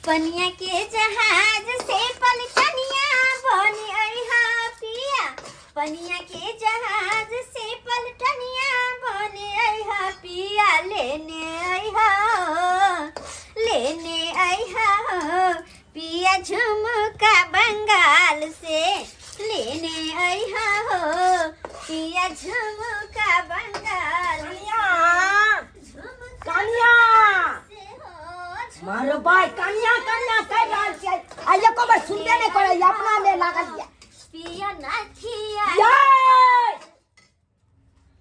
पनिया के जहाज से पलटनिया बनी अइहा पिया। पनिया के जहाज से पलटनिया बनी अइहा पिया। लेने अइहा पिया झुमका बंगाल से। लेने अइहा पिया झुमका बंगाल कानिया मारो भाई कानिया कह रहल छै आइए को मैं सुनबे नहीं करे अपना में लागल है पिया नाथिया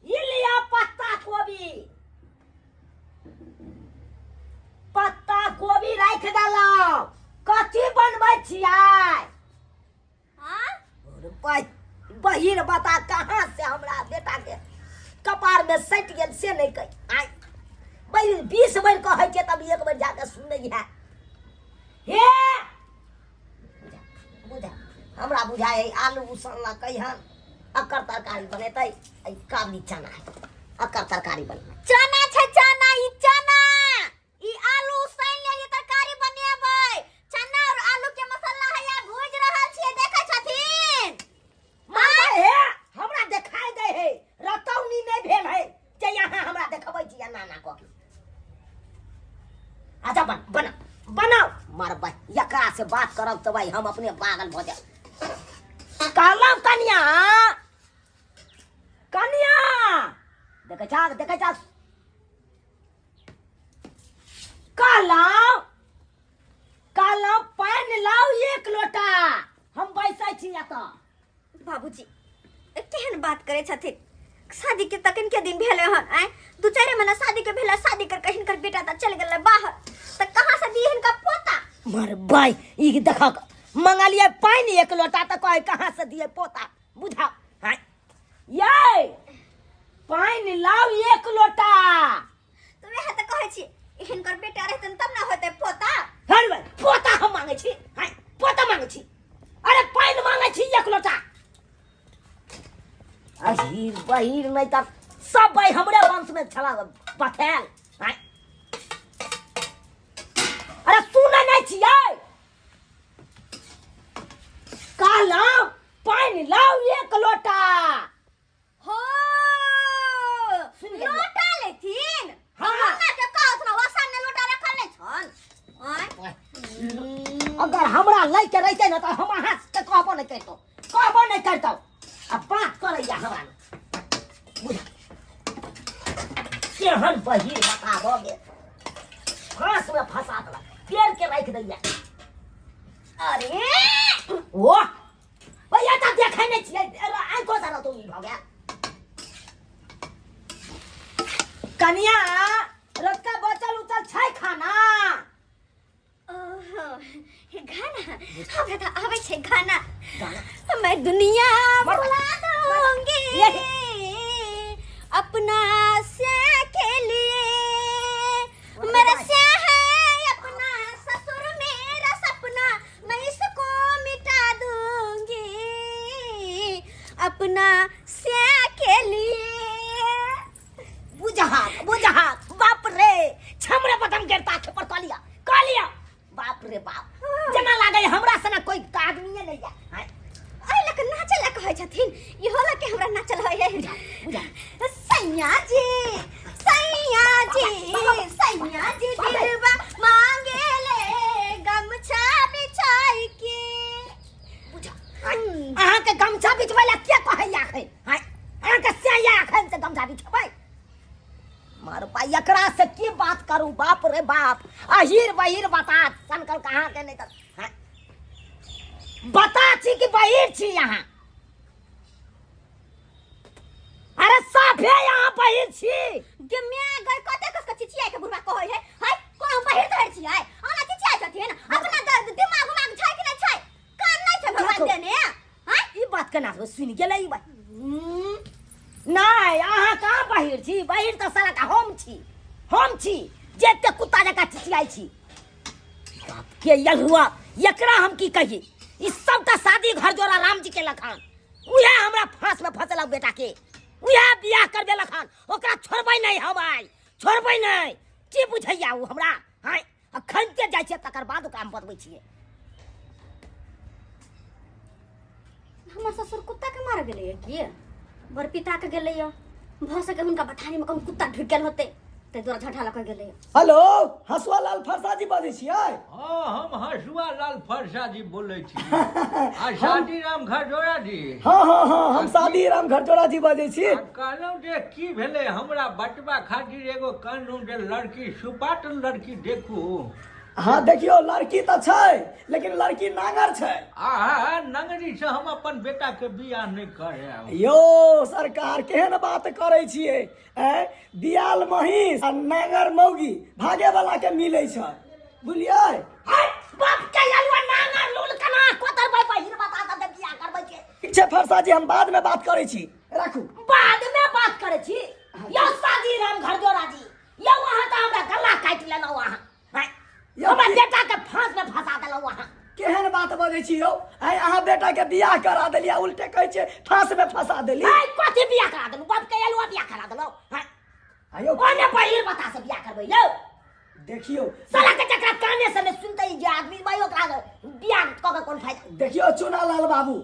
ये लिया पत्ता कोबी राख डालो कथी बनबै छियै हां बहिर बता कहां से हमरा बेटा के कपार में सट गेल से नहीं कह आइ 20 बेर कहै छै तब एक बेर जाके सुनै है हे बुझा हमरा बुझाय आलू उसनला कहिहन अकर तरकारी बनेतै आई काबली चना अकर तरकारी बने चना छै चना ई आलू उसन ले तरकारी बनेबै। चना और आलू के मसाला है या भूज रहल छियै देखै छथिन माय हे हमरा देखाय दे है रतौनी नहीं भेल है जे यहाँ हमरा देखबै छी नाना को आजा बनाओ मार भाई एकरा से बात करब तो भाई हम अपने पागल हो जाए कहलम कनिया देखे जा कहलम पानी लाओ 1 लोटा हम बैसै छी एतऽ। बाबूजी केहन बात करे छथिन। शादी के तकन के दिन भेले हन आय 2-4 महीना शादी के भेला शादी कर कहिन कर बेटा त चल गेल बाहर त कहां से दिहन का पोता मर भाई ई देखा मंगलिए पानी 1 लोटा त कहे कहां से दिए पोता बुझाओ हां ये पानी लाओ 1 लोटा तो वह त कहै छी एहन कर बेटा रहतन तब ना होते पोता। हर भाई पोता हम मांगे छी हां पोता मांगे छी अरे पानी मांगे छी 1 लोटा अहीर बहिर नहीं तब सब भाई हमरे वंश में छला बथेल हां अरे सुना नहीं छियै कहला पानी लाओ 1 लोटा हो सुन गेल लोटा लेथिन हाँ। हमरा के कहत ना वसन ने लोटा रखल नै छन आय अगर हमरा लै के रहते न त हम अहाँ से कहबो नहीं करतो अब बात करैया हमरा बुझा केहन बहिर बताबो गे फांस में फंसा देला पेड़ के रख दैया अरे ओ भैया त देखै नहीं छियै आंखो सारा तो ई भ गया कनिया रतका बचल उचल छै खाना ओहो गाना हवे त आबै छै गाना मैं दुनिया भुला दूंगी अपना से के लिए मेरा से है अपना ससुर मेरा सपना मैं इसको मिटा दूंगी अपना से के लिए बुझा बाप रे छमरे बदन गिरता के पर कालिया बाप रे बाप जना लागे हमरा सना कोई आदमी नहीं है आई लक नाचे लक कहै छथिन इहो लक हमरा नाचल होय है सैया जी दिलवा मांगे ले गमछा बिछाई के अहाँ के गमछा बिछवाला के कहैया है अहाँ के सैया एखन से गमछा बिछबै मार पाई एकरा से की बात करूं बाप रे बाप अहीर बहिर बता सनकल कहां के नहीं त बता छी कि बहिर छी यहाँ अरे साफे यहाँ बहिर छी गे मैं गई कते कस चिचिया के बुढ़वा कहै है हाय कोन बहिर धर छी आय ओना चिचिया छथिन अपना दिमाग उमाग छै कि नहीं छै कान नहीं छै भगवान देने हाय ई बात केना सुन गेलै ई बात नहीं अहाँ कहाँ बहिर छी बहिर तो सारा का हम छी जेते कुत्ता जका चिचियाई छी बाप के यलुआ एकरा हम की कही ई सब त शादी घर जोरा राम जी के लखान उहे हमरा फांस में फसलक बेटा के उहे बियाह कर देलखन ओकरा छोड़बै नहीं हम आई छोड़बै नहीं की बुझैया उ हमरा हाय आ खनिते जाइ छियै तकर बाद ओकरा हम बतबै छियै। हमर ससुर कुत्ता के मार गेलै की बर पिता के गेलै भ सके हुनका बथानी में कौन कुत्ता ढुक गेल होते ते दुरा झठा लक गेलै। हेलो हसुआ लाल फरसा जी बजै छियै? हाँ हम हसुआ लाल फरसा जी बोलै छी। आ शादी राम घरजोड़ा जी। हाँ हाँ हाँ हम शादी राम घरजोड़ा जी बजै छी। कहलहुँ जे की भेलै हमरा बटवा खातिर एगो कहलहुँ जे लड़की सुपाट लड़की देखू। हाँ देखियो लड़की तो छै लेकिन लड़की नांगर छै। आ नंगरी से हम अपन बेटा के बियाह नहीं करे। यो सरकार केहन बात करे छियै? बियाल महिष आ नांगर मौगी भागे वाला के मिलै छै बुझलियै? बाप के अलवा नांगर लूल कना कोतर भाई पहिर बता दे बियाह करबै के। ठीक छै फरसा जी हम बाद में बात करै छी राखू। बाद में बात करे छी यो शादी राम घरजोड़ा जी यो वहां त हमरा गला काट लेना वहां हमरा बेटा के फांस में फंसा देलौ वहां। केहन बात बजै छी यौ? अहाँ बेटा के बियाह करा देलिया उल्टे कहै छै फांस में फंसा देली। कथी बियाह करा देलौ बाप के अलवा बियाह करा देलौ आयो ओने पहिर बता से बियाह करबै यौ। देखियो साला के जकरा काने से में सुनते जे आदमी भाई ओकरा बियाह क के कोन फायदा? देखियो चुनालाल बाबू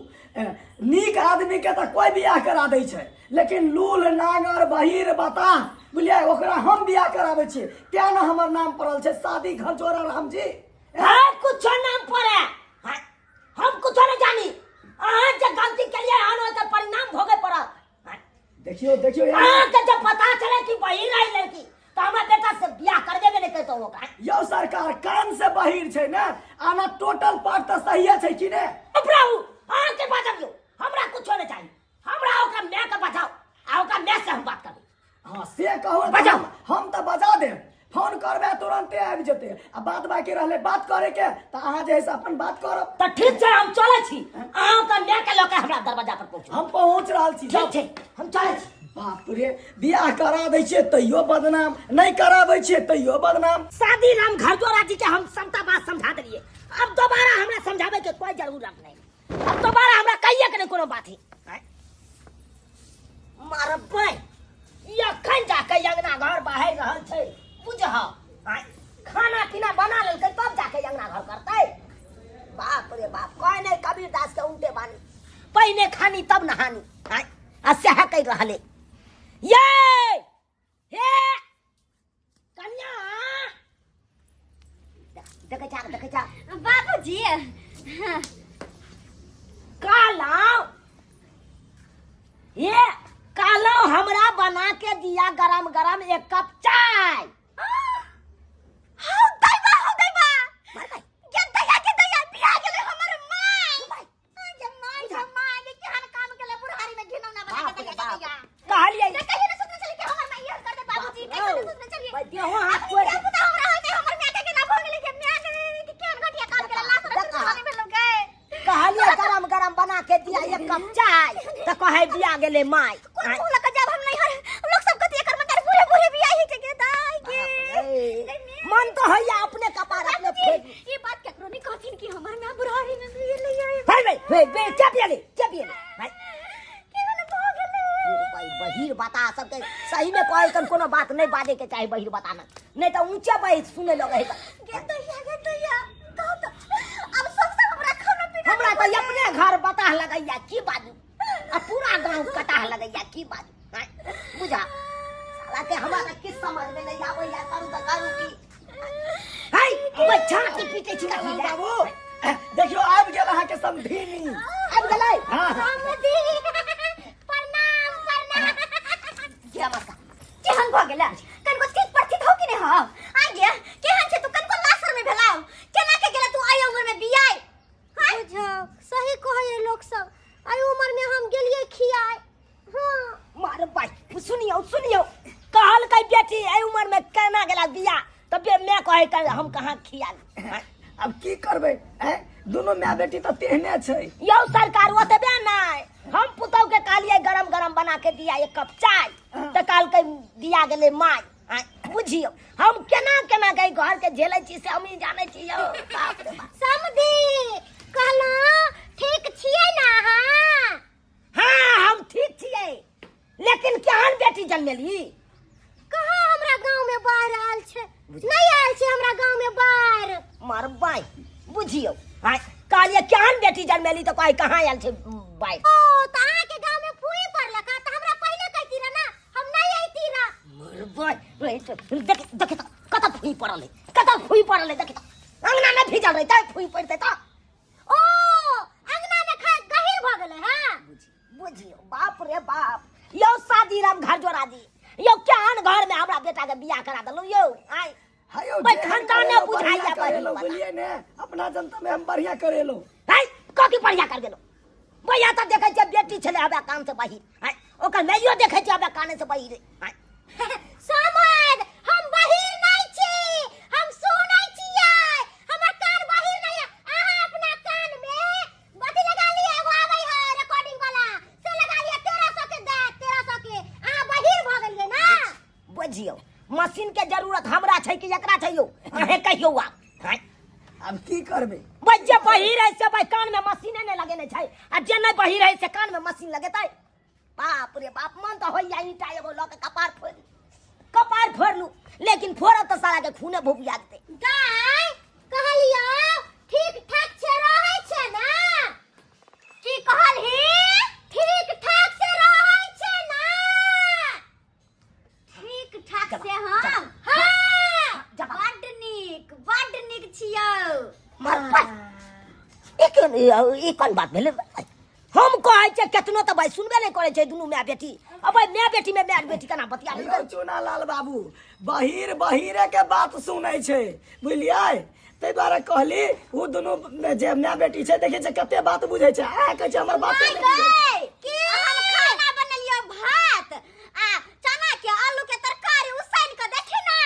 नीक आदमी के तो कोई बियाह करा दै छै लेकिन लूल नांगर बहिर बता बुझलिए ओकरा हम बियाह कराबै छियै। क्या ना हमर नाम पड़ल छै शादी घरजोड़ा राम जी। कुछ नाम पड़े हम कुछ नहीं जानी अहाँ जे गलती केलिए हन ओकर परिणाम भोगे पड़त। देखियो देखियो अहाँ के जब पता चले कि बहिर आई लड़की तो हमरा बेटा से बियाह कर देबे नहीं करतो ओकरा। यो सरकार कान से बहिर छै ना आना टोटल पार्ट तो सही छै कि ने? प्रभु अहाँ के बचाबियो हमरा कुछ नहीं चाहिए हमरा ओकरा मैं के बचाओ आ ओकरा मैं से हम बात करबे। हाँ से कहू बजाओ। हम तो बजा देब फोन करबे तुरंते आबि जेते आ बात बाकी रहले बात करे के तो अहाँ जे है से अपन बात करब। तो ठीक छै हम चले छी अहाँ ओकरा मैं के लके हमरा दरवाजा पर पहुंचो। हम पहुंच रहल छी। ठीक छै हम चले छी। बाप रे बियाह करा दै छियै तैयो बदनाम नहीं कराबै छियै तैयो बदनाम। शादी राम घरजोड़ा जी के हम समता बात समझा देलिए अब दोबारा हमरा समझावे के कोई जरूरत नहीं। अब दोबारा हमरा कहिए के नहीं कोनो बात है मारबै यखन जाके अंगना घर बाहर रहल छै बुझह खाना पीना बना लेलकै तब जाके अंगना घर करतै। बाप रे बाप कोई नहीं कबीरदास के उल्टे बानी पहिने खानी तब नहानी आ सह कह रहले ये हे कन्या देखे जा बाबूजी काला ये कालो हमरा बना के दिया गरम गरम एक कप चाय। हो गई बा के दया बियाह गेले हमर माय जमाई के केहन काम केले बुढ़ारी में घिनौना बना के दया कहलिए जे कहिए न सोचने चली के हमर माय ये कर दे बाबूजी के सोचने चलिए भाई देहो हाथ कोई क्या पता हमरा होते हमर माय के ना भोगले के म्या के केहन घटिया काम केले लाश रखने भेल गए। कहलिए गरम गरम बना के दिया एक कप चाय तो कहे बियाह गेले माय कोन मुंह लगा जब हम नहीं हर लोग सब कतिया कर मत बूढ़े बूढ़े बियाह ही के दाई के मन तो हैया अपने कपार अपने फेंक। ये बात केकरो नहीं कहथिन कि हमर ना बुढ़ारी में ये ले आए भाई चपियले भाई केहन भोगले भाई बहिर बता सबके सही में कोई कन कोनो बात नहीं बाजे के चाहे बहिर बताना नहीं तो ऊंचा बाई सुने लगे गे दैया कहो तो अब सब हमरा खाना पीना हमरा तो अपने घर बता लगैया की बाजू आ पूरा गांव कटा लगैया की बाजू बुझा साला के हमारा किस समझ में नहीं आवे या करू तो करू की हाय अब छाती पीटे छिका बाबू देखियो आबि गेल अहाँ के समधीनी अब गलै समधी प्रणाम क्या मस्का केहन भ गेला कनको ठीक परथित हो कि नहीं हो आ गे केहन छे तू कनको लासर में भेलाउ केना के गेला तू आई उम्र में बियाह हां बुझाओ सही कहे लोग सब आई उम्र में हम गेलिए खियाए। हां मार भाई सुनियो कहल कई बेटी ए उम्र में केना गेला बियाह तब मैं कहे कर हम कहां खिया अब की करबै दोनों माय बेटी तो तेहने छै यो सरकार ओतबे नहीं हम पुतौ के कहलिए गरम गरम बना के दिया एक कप चाय तो काल के दिया गेले माय बुझियो हम केना गई घर के झेलै छी से हम ही जानै छी यो बाप रे बाप। समधी कहला ठीक छियै ना हां हम ठीक छियै लेकिन केहन बेटी जन्मेली कहाँ हमरा गांव में बाढ़ आयल छै नहीं आयल छै हमरा गांव में बाढ़ बुझियो हां कहलिए केहन बेटी जन्मेली तो कहीं कहां आयल छे बाई ओ त अहाँ के गांव में फूई पड़ला का त हमरा पहले कहती रहा ना हम नहीं आईती रहा बाई देख कत फुई पड़ल देख अंगना में भीजल रही त फुई पड़ते त ओ अंगना में खा गहिर भ गेले हां बुझियो बाप रे बाप यो शादी राम घर जोड़ा दी यो केहन घर में हमरा बेटा के बियाह करा दलो यो आई हायो भाई खानदान ने बुझाइया करेलो बोलिए ने अपना जनता में हम बढ़िया करेलो हाय कथि बढ़िया कर गेलो भैया त देखे छै बेटी छले हबे कान से बही हाय ओकर मैयो देखे छै हबे कान से बही रे हाय समझ हम बहिर नहीं छी हम सुनै छियै हमर कान बहिर नहीं अहाँ अपना कान में बत्ती लगा लिए एगो आबै है रिकॉर्डिंग वाला से लगा लिए 1300 के दे 1300 के अहाँ बहिर भ गेलिए ना बुझियो मशीन के जरूरत हमरा छै कि एकरा छै यो अहे कहियो आ हाय अब की करबे बच्चे बही रहे से भाई कान में मशीने ने लगेने छै आ जे नहीं बही रहे से कान में मशीन लगेतै बाप रे बाप मन तो होइया ईटा एगो ल के कपार फोड़लू लेकिन फोड़ा तो साला के खूने भुबिया देते गाय कहलियो ठीक ठाक से रहै छै ना की कहलही ठीक ठाक से रहै छै ना ठीक ठाक से हम हां बड नीक छियौ एक कौन बात भेले हम कहै छै केतनो त भाई सुनबे नहीं करे छै दुनू माय बेटी अब भाई माय बेटी में माय बेटी केना बतिया यो चुना लाल बाबू बहिरे के बात सुनै छै बुझलियै तै द्वारा कहली उ दुनू जे माय बेटी छै देखे छै कते बात बुझै छै आ कहै छै हमर बात नहीं बुझै की हम खाना बनलियो भात आ चना के आलू के तरकारी उसैन के देखी ना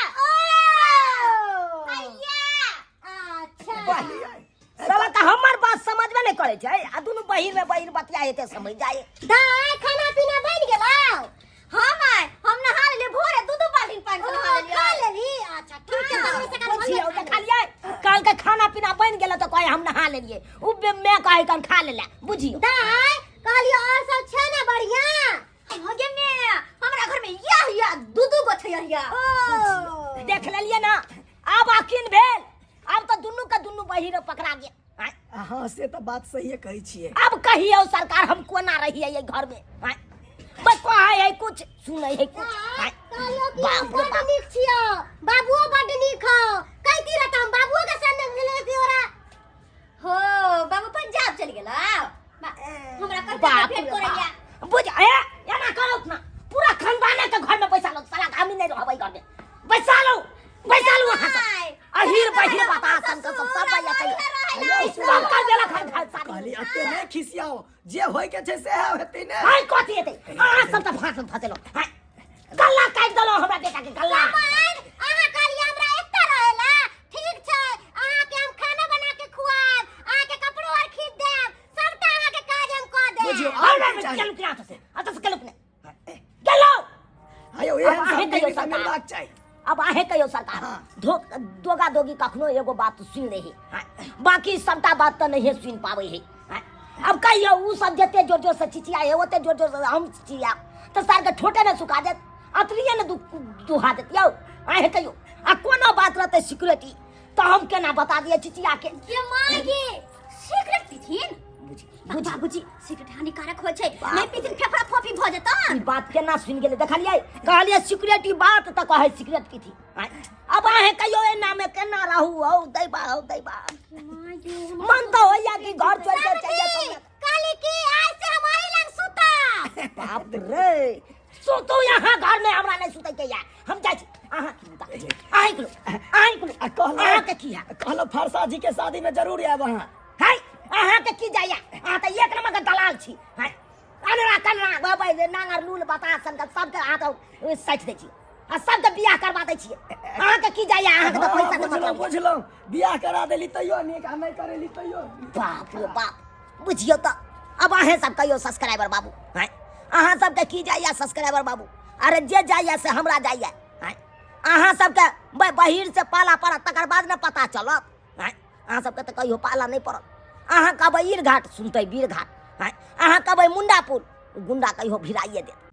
अच्छा साला त हमर बात समझबे नहीं करे छै आ दुनू बहिर में बहिर बतिया हेते समझ जाए दाय खाना पीना बन गेलौ हम नहा लेली भोरे दू बाल्टी पानी से नहा लेली खा लेली अच्छा ठीक है तब से कर बुझियो देखा लियै काल के खाना पीना बन गेल त कहे हम नहा लेलिए उ मैं कहे कन खा लेला बुझियो दाय कहलियो और सब छै ना बढ़िया होगे में हमरा घर में या दू गो छै या देख लेलिए ना अब अकिन भेल अब तो दुनू के दुनू बहिर पकड़ा गेल हां से तो बात सही है कहै छियै अब कहियो सरकार हम कोना रहिए ये घर में बस कहे है कुछ सुनै है कुछ कहलियो कि बड नीक छियो बाबुओ बड नीक हो कहती रहत हम बाबुओ के संग मिले पियोरा हो बाबू पंजाब चल गेला हमरा कते भेंट करैया बुझ एना करो ना पूरा खानदान के घर में पैसा लो साला हम नहीं रहबै घर में पैसा लो वहां से अहीर बहिर बता सन के सब भैया कहियो सब कर देला घर शादी कहली अते नहीं खिसियाओ जे होय के छै से हेतै ने हाय कथि हेतै अहाँ सब त फांस फसेलो हाय गल्ला काट देलो हमरा बेटा के गल्ला अहाँ कहलिए हमरा एत्ता रहेला ठीक छै अहाँ के हम खाना बना के खुआब अहाँ के कपड़ो और खरीद देब सबटा अहाँ के काज हम क देब बुझियो और मैं चल के आता से कलप ने गेलो आयो अब आहे कहियो सरकार चाहिए अब आहे कहियो सरकार दोगा दोगी कखनो एगो बात सुन ले है बाकी सबटा बात तो नहीं सुन पावे है अब कहियो उ सब जते जोर जोर से चिचिया है ओते जोर जोर से हम चिचिया तो सर के ठोटे न सुखा देत अतरिए न दुहा देत यो आहे कहियो आ कोनो बात रहते सिक्योरिटी तो हम केना बता दिए चिचिया के मां ये सीक्रेट थीन बुझी सिगरेट हानिकारक हो छै नहीं पीथिन फेफड़ा फोफी भ जेता ई बात केना सुन गेले देखलिए कहलिए सिक्योरिटी बात त कहे सिगरेट पीथी अब आहे कहियो ए नामे केना रहू हो दैबा मन तो होया कि घर छोड़ के चले काली की आज से हम आही लंग सुता बाप रे सुतो यहाँ घर में हमरा नहीं सुते के या हम जाय छी अहाँ की बता आई कुलो अहाँ के की है कहलो फरसा जी के शादी में जरूर आब वहां हाय अहाँ के की जाया अहाँ त एक नंबर के दलाल छी हाय अनरा कनरा बाबा नांगर लूल बता सन के सब के अहाँ के साइड दे छी आ सब के बियाह करवा दे छी अहाँ के की जाया अहाँ के त पैसा के मतलब बुझलो बियाह करा देली तइयो निक हम नहीं करेली तइयो बाप रे बाप बुझियो त अब अहे सब कहियो सब्सक्राइबर बाबू हाय अहाँ सब के की जाया सब्सक्राइबर बाबू अरे जे जाया से हमरा जाया हाय अहाँ सब के बहिर से पाला पड़ा तकर बाद न पता चलत हाय अहाँ सब के त कहियो पाला नहीं पड़त अहाँ कहबै ईर घाट सुनते वीर घाट हाय अहाँ कहबै मुंडापुर गुंडा कहियो भिराइए दे